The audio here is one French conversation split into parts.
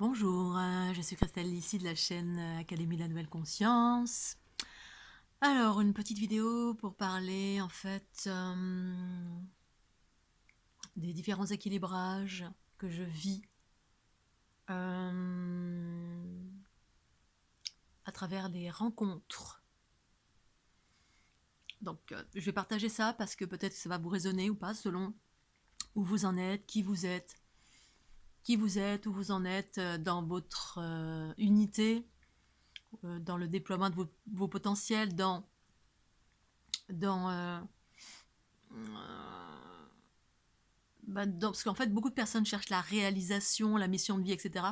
Bonjour, je suis Christelle ici de la chaîne Académie de la Nouvelle Conscience. Alors, une petite vidéo pour parler en fait des différents équilibrages que je vis à travers des rencontres. Donc, je vais partager ça parce que peut-être ça va vous résonner ou pas selon où vous en êtes, qui vous êtes, où vous en êtes dans votre unité, dans le déploiement de vos potentiels, dans parce qu'en fait, beaucoup de personnes cherchent la réalisation, la mission de vie, etc.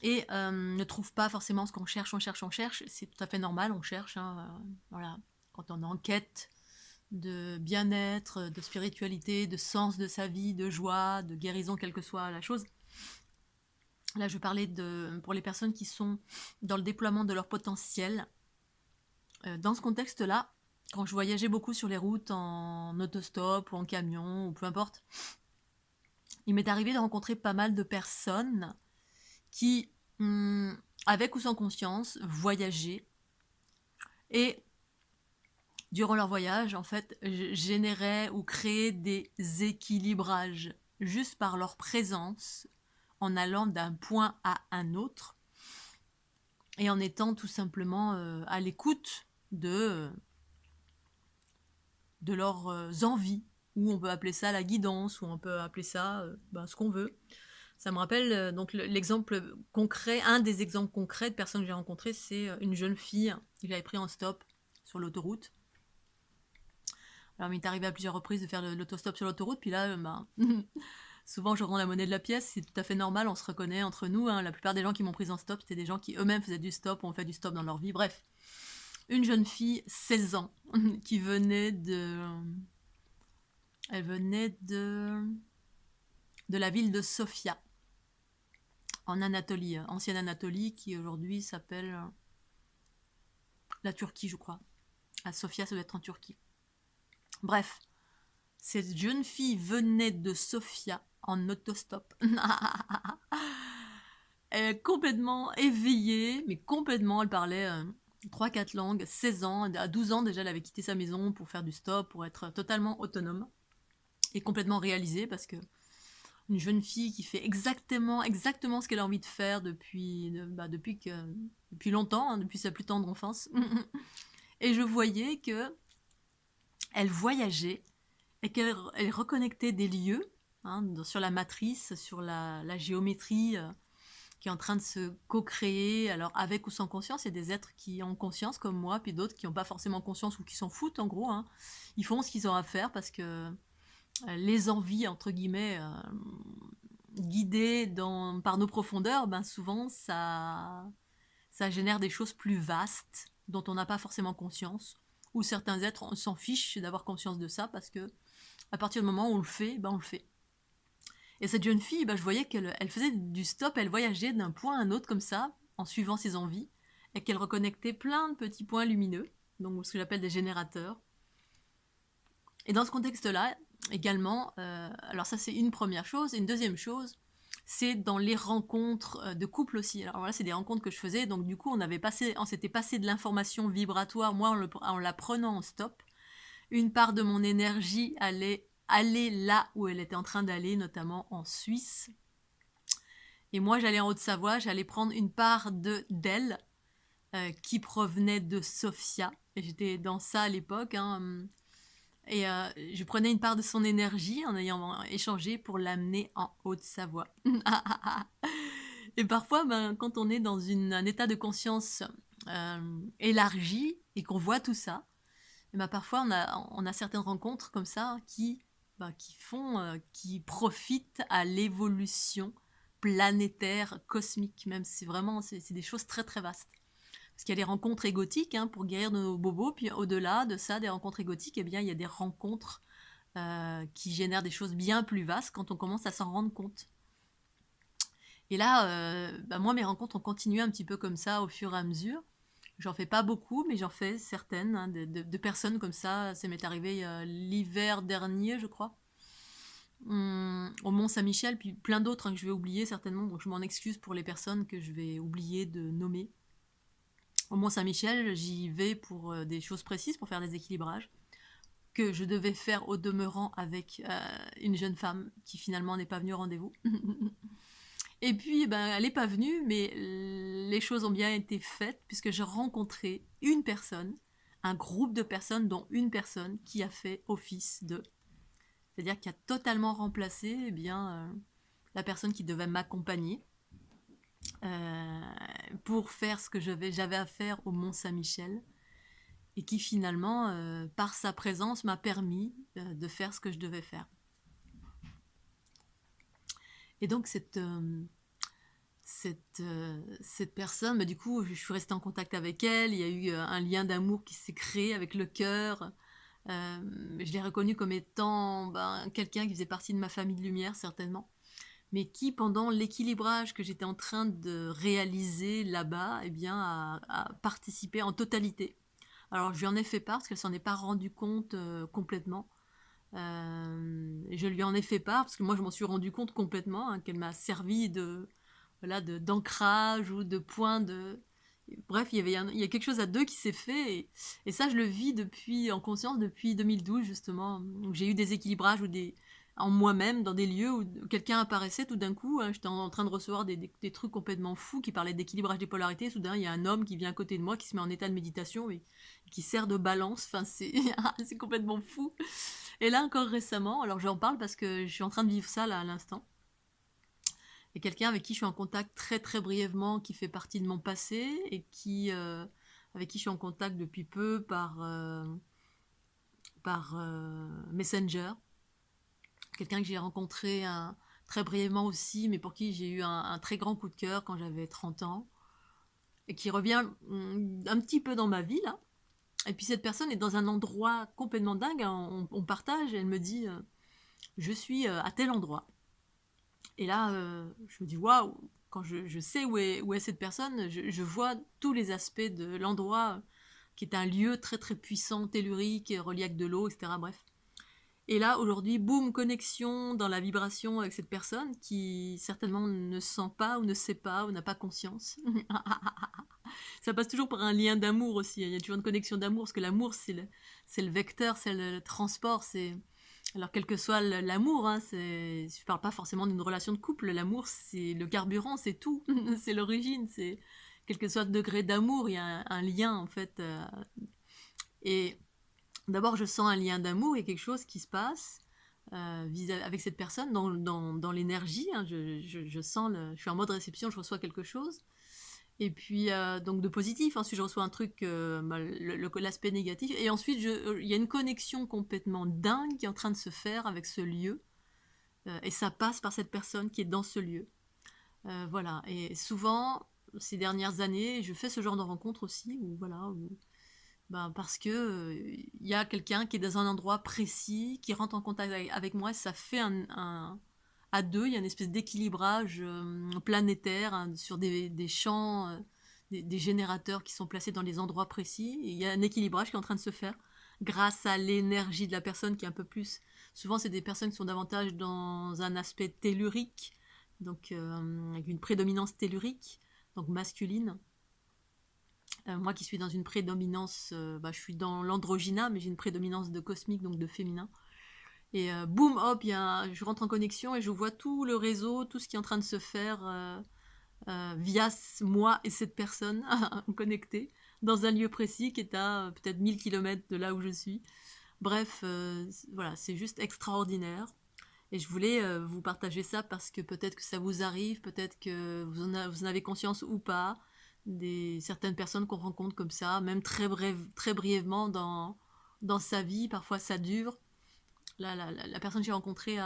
Et ne trouvent pas forcément ce qu'on cherche, on cherche, on cherche. C'est tout à fait normal, on cherche. Voilà. Quand on est en quête de bien-être, de spiritualité, de sens de sa vie, de joie, de guérison, quelle que soit la chose. Là, je parlais pour les personnes qui sont dans le déploiement de leur potentiel. Dans ce contexte-là, quand je voyageais beaucoup sur les routes en autostop ou en camion ou peu importe, il m'est arrivé de rencontrer pas mal de personnes qui, avec ou sans conscience, voyageaient et durant leur voyage, en fait, généraient ou créaient des équilibrages juste par leur présence en allant d'un point à un autre et en étant tout simplement à l'écoute de leurs envies, ou on peut appeler ça la guidance, ou on peut appeler ça ce qu'on veut. Ça me rappelle donc l'exemple concret, un des exemples concrets de personnes que j'ai rencontrées, c'est une jeune fille que j'avais pris en stop sur l'autoroute. Alors, il m'est arrivé à plusieurs reprises de faire l'autostop sur l'autoroute, puis là, souvent je rends la monnaie de la pièce, c'est tout à fait normal, on se reconnaît entre nous. La plupart des gens qui m'ont prise en stop, c'était des gens qui eux-mêmes faisaient du stop ou ont fait du stop dans leur vie. Bref, une jeune fille, 16 ans, qui venait de... Elle venait de la ville de Sofia, en Anatolie, ancienne Anatolie, qui aujourd'hui s'appelle la Turquie, je crois. À Sofia, ça doit être en Turquie. Bref, cette jeune fille venait de Sofia en autostop. Elle est complètement éveillée, mais complètement, elle parlait 3-4 langues, 16 ans, à 12 ans déjà, elle avait quitté sa maison pour faire du stop, pour être totalement autonome et complètement réalisée, parce que une jeune fille qui fait exactement ce qu'elle a envie de faire depuis longtemps, depuis sa plus tendre enfance. Et je voyais que elle voyageait et qu'elle reconnectait des lieux sur la matrice, sur la géométrie qui est en train de se co-créer, alors avec ou sans conscience. Il y a des êtres qui ont conscience comme moi, puis d'autres qui n'ont pas forcément conscience ou qui s'en foutent en gros. Ils font ce qu'ils ont à faire parce que les envies, entre guillemets, guidées par nos profondeurs, souvent ça génère des choses plus vastes dont on n'a pas forcément conscience, ou certains êtres s'en fichent d'avoir conscience de ça parce que à partir du moment où on le fait, on le fait. Et cette jeune fille, je voyais qu'elle faisait du stop, elle voyageait d'un point à un autre comme ça, en suivant ses envies, et qu'elle reconnectait plein de petits points lumineux, donc ce que j'appelle des générateurs. Et dans ce contexte-là, également, alors ça c'est une première chose, et une deuxième chose, c'est dans les rencontres de couple aussi. Alors voilà, c'est des rencontres que je faisais, donc du coup on s'était passé de l'information vibratoire, moi en la prenant en stop, une part de mon énergie allait aller là où elle était en train d'aller, notamment en Suisse. Et moi j'allais en Haute-Savoie, j'allais prendre une part d'elle qui provenait de Sofia. Et j'étais dans ça à l'époque, et je prenais une part de son énergie en ayant échangé pour l'amener en Haute-Savoie. Et parfois, quand on est dans un état de conscience élargi et qu'on voit tout ça, et parfois on a certaines rencontres comme ça qui profitent à l'évolution planétaire, cosmique même. C'est des choses très très vastes. Parce qu'il y a des rencontres égotiques pour guérir de nos bobos, puis au-delà de ça, des rencontres égotiques, il y a des rencontres qui génèrent des choses bien plus vastes quand on commence à s'en rendre compte. Et là, moi, mes rencontres ont continué un petit peu comme ça au fur et à mesure. J'en fais pas beaucoup, mais j'en fais certaines, de personnes comme ça. Ça m'est arrivé l'hiver dernier, je crois. au Mont-Saint-Michel, puis plein d'autres, hein, que je vais oublier certainement, donc je m'en excuse pour les personnes que je vais oublier de nommer. Au Mont-Saint-Michel, j'y vais pour des choses précises, pour faire des équilibrages, que je devais faire au demeurant avec une jeune femme qui finalement n'est pas venue au rendez-vous. Et puis, ben, elle n'est pas venue, mais les choses ont bien été faites, puisque j'ai rencontré une personne, un groupe de personnes, dont une personne qui a fait office de... C'est-à-dire qui a totalement remplacé eh bien, la personne qui devait m'accompagner euh, pour faire ce que j'avais à faire au Mont-Saint-Michel, et qui finalement, par sa présence, m'a permis de faire ce que je devais faire. Et donc cette personne, bah, du coup, je suis restée en contact avec elle, il y a eu un lien d'amour qui s'est créé avec le cœur. Je l'ai reconnue comme étant quelqu'un qui faisait partie de ma famille de lumière, certainement, mais qui, pendant l'équilibrage que j'étais en train de réaliser là-bas, eh bien, a participé en totalité. Alors, je lui en ai fait part, parce qu'elle s'en est pas rendue compte complètement. Je lui en ai fait part, parce que moi, je m'en suis rendu compte complètement, hein, qu'elle m'a servi voilà, d'ancrage ou de point de... Bref, il y a quelque chose à deux qui s'est fait, et ça, je le vis en conscience depuis 2012, justement, où j'ai eu des équilibrages en moi-même, dans des lieux où quelqu'un apparaissait tout d'un coup, hein, j'étais en train de recevoir des trucs complètement fous qui parlaient d'équilibrage des polarités, soudain, il y a un homme qui vient à côté de moi, qui se met en état de méditation, et qui sert de balance, enfin, c'est c'est complètement fou. Et là, encore récemment, alors j'en parle parce que je suis en train de vivre ça, là, à l'instant, et quelqu'un avec qui je suis en contact très très brièvement, qui fait partie de mon passé et avec qui je suis en contact depuis peu par Messenger. Quelqu'un que j'ai rencontré très brièvement aussi, mais pour qui j'ai eu un très grand coup de cœur quand j'avais 30 ans, et qui revient un petit peu dans ma vie là. Et puis cette personne est dans un endroit complètement dingue, hein. On partage, et elle me dit je suis à tel endroit. Et là, je me dis waouh, quand je sais où est cette personne, je vois tous les aspects de l'endroit, qui est un lieu très très puissant, tellurique, relié avec de l'eau, etc. Bref. Et là, aujourd'hui, boum, connexion dans la vibration avec cette personne qui certainement ne sent pas ou ne sait pas ou n'a pas conscience. Ça passe toujours par un lien d'amour aussi. Il y a toujours une connexion d'amour, parce que l'amour, c'est le vecteur, c'est le transport. Alors, quel que soit l'amour, hein, je ne parle pas forcément d'une relation de couple. L'amour, c'est le carburant, c'est tout. C'est l'origine. Quel que soit le degré d'amour, il y a un lien, en fait. Et d'abord, je sens un lien d'amour et quelque chose qui se passe avec cette personne dans l'énergie. Hein. Je sens, je suis en mode réception, je reçois quelque chose. Et puis, donc de positif. Ensuite, je reçois un truc, l'aspect négatif. Et ensuite, il y a une connexion complètement dingue qui est en train de se faire avec ce lieu. Et ça passe par cette personne qui est dans ce lieu. Voilà. Et souvent, ces dernières années, je fais ce genre de rencontres aussi, parce que y a quelqu'un qui est dans un endroit précis, qui rentre en contact avec moi, et ça fait à deux, il y a une espèce d'équilibrage planétaire, hein, sur des champs, des générateurs qui sont placés dans les endroits précis, et il y a un équilibrage qui est en train de se faire grâce à l'énergie de la personne qui est un peu plus... Souvent, c'est des personnes qui sont davantage dans un aspect tellurique, donc avec une prédominance tellurique, donc masculine. Moi qui suis dans une prédominance, je suis dans l'androgyna, mais j'ai une prédominance de cosmique, donc de féminin. Et boum, hop, je rentre en connexion et je vois tout le réseau, tout ce qui est en train de se faire via moi et cette personne connectée dans un lieu précis qui est à peut-être 1000 km de là où je suis. Bref, voilà, c'est juste extraordinaire. Et je voulais vous partager ça parce que peut-être que ça vous arrive, peut-être que vous en avez conscience ou pas, certaines personnes qu'on rencontre comme ça, même très brièvement dans sa vie, parfois ça dure. La personne que j'ai rencontrée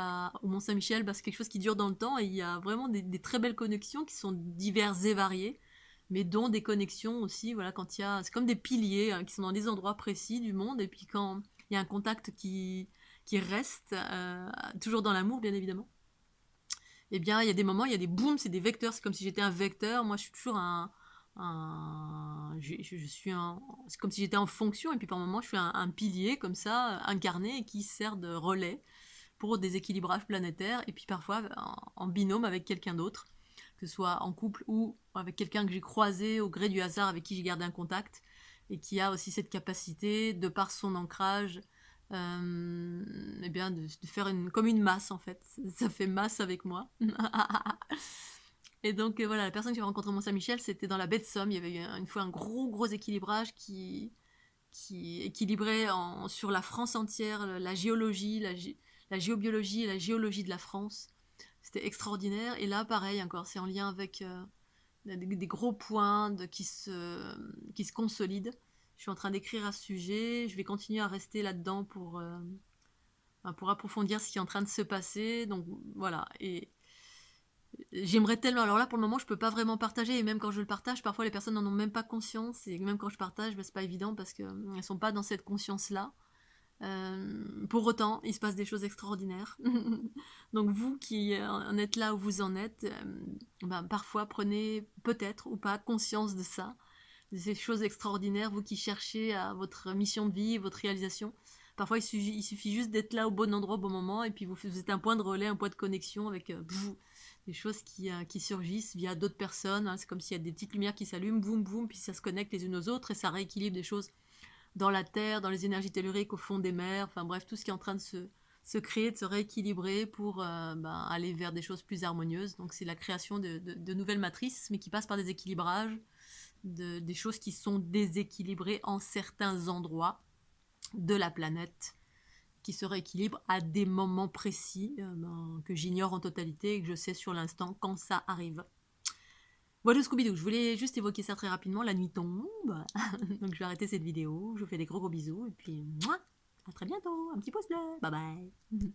au Mont-Saint-Michel, c'est quelque chose qui dure dans le temps, et il y a vraiment des très belles connexions qui sont diverses et variées, mais dont des connexions aussi, voilà, c'est comme des piliers, hein, qui sont dans des endroits précis du monde, et puis quand il y a un contact qui reste, toujours dans l'amour, bien évidemment, eh bien, il y a des moments, il y a des booms, c'est des vecteurs, c'est comme si j'étais un vecteur. Moi, je suis toujours c'est comme si j'étais en fonction, et puis par moments, je suis un pilier, comme ça, incarné, et qui sert de relais pour des équilibrages planétaires, et puis parfois en binôme avec quelqu'un d'autre, que ce soit en couple ou avec quelqu'un que j'ai croisé au gré du hasard, avec qui j'ai gardé un contact, et qui a aussi cette capacité, de par son ancrage, eh bien de faire comme une masse en fait. Ça fait masse avec moi. Et donc voilà, la personne que j'ai rencontrée au Mont-Saint-Michel, c'était dans la baie de Somme. Il y avait eu une fois un gros équilibrage qui équilibrait sur la France entière, la géologie, la géobiologie et la géologie de la France. C'était extraordinaire. Et là, pareil, encore, c'est en lien avec des gros points qui se consolident. Je suis en train d'écrire à ce sujet. Je vais continuer à rester là-dedans pour approfondir ce qui est en train de se passer. Donc voilà. Et j'aimerais tellement. Alors là, pour le moment, je peux pas vraiment partager. Et même quand je le partage, parfois les personnes n'en ont même pas conscience. Et même quand je partage, c'est pas évident parce qu'elles sont pas dans cette conscience-là. Pour autant, il se passe des choses extraordinaires. Donc vous qui en êtes là où vous en êtes, parfois prenez peut-être ou pas conscience de ça, de ces choses extraordinaires, vous qui cherchez à votre mission de vie, votre réalisation. Parfois il suffit juste d'être là au bon endroit au bon moment, et puis vous êtes un point de relais, un point de connexion avec des choses qui surgissent via d'autres personnes. Hein. C'est comme s'il y a des petites lumières qui s'allument, boum boum, puis ça se connecte les unes aux autres et ça rééquilibre des choses dans la terre, dans les énergies telluriques au fond des mers, enfin bref, tout ce qui est en train de se créer, de se rééquilibrer pour aller vers des choses plus harmonieuses. Donc c'est la création de nouvelles matrices, mais qui passent par des équilibrages, des choses qui sont déséquilibrées en certains endroits de la planète, qui se rééquilibrent à des moments précis que j'ignore en totalité et que je sais sur l'instant quand ça arrive. Voilà Scooby-Doo, je voulais juste évoquer ça très rapidement, la nuit tombe, donc je vais arrêter cette vidéo, je vous fais des gros bisous, et puis, à très bientôt, un petit pouce bleu, bye bye.